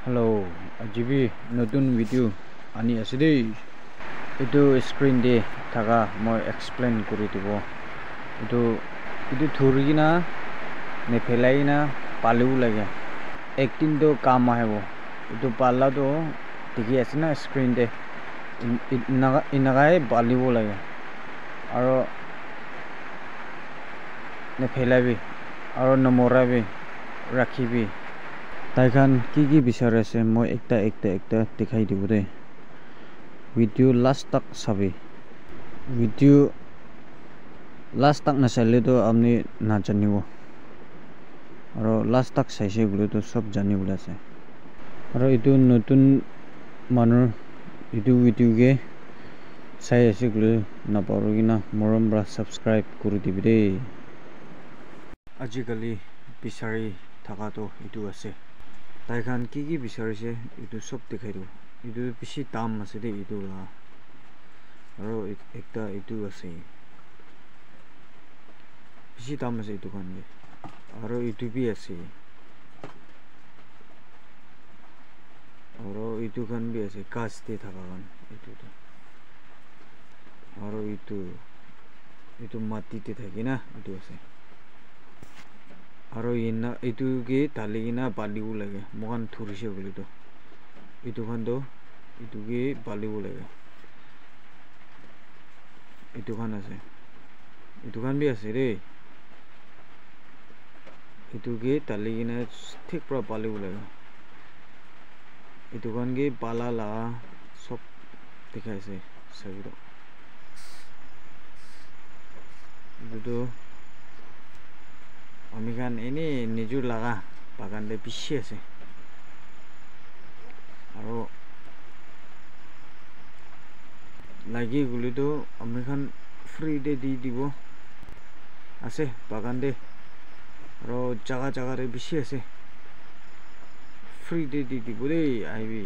Hello, আজিবি নতুন video আনি আছে দেই এটো স্ক্ৰিন দে থাকা মই এক্সপ্লেইন কৰি দিব এটো ধৰি কিনা নেফেলাই কিনা পালিও লাগে একদিন তো কাম আহিব এটো পাল্লাটো দেখি আছে না স্ক্রিন দে ইনাগাই পালিব লাগে আৰু নেফেলাবি আৰু নমৰাবি ৰাখিবি তাইখান কি বিচাৰ আছে মই একটা দেখাই দিব দে ভিডিও লাষ্ট তক চাবি ভিডিও লাষ্ট তক নাচালে তো আপনি নাজানিব আৰু লাষ্ট তক চাইছে বুলি তো সব জানিব আছে আৰু এটো নতুন মানুহ এটো ভিডিওকে চাই আছে বুলি নাপাৰো কিনা মৰম পৰা সাবস্ক্ৰাইব কৰি দিবি দেই আজিকালি বিচাৰি থাকাটো এটো আছে তাইখান কি বিচাৰিছে এটো সব দেখাই দিও এটো বেছি দাম আছে দে এটো লা আৰু একটা এটো আছে বেছি দাম আছে এটো খান আৰু এটো বি আছে আৰু এটো খান বি আছে কাচ দে থাকা খান এটো আৰু এটো মাটিতে থাকে না এটো আছে আৰু এটো কে তালি কিনা বালিব লাগে মগান ধৰিছে বুলি তো এটো খান তো এটো কে বালিব লাগে এটো খান আছে এটো খান বি আছে ৰে এটো কে তালি কিনা ঠিক পৰা বালিব লাগে এটো খান কে বালালা সব দেখাইছে চাবিটো এটো আমি খান এনে নিজুৰ লাগা বাগান দে পিছি আছে আৰু লাগি গলি তো আমি খান ফ্ৰি দে দি দিব আছে বাগান দে আৰু জাগা ৰে বেছি আছে ফ্ৰি দে দি দিব দেই আইবি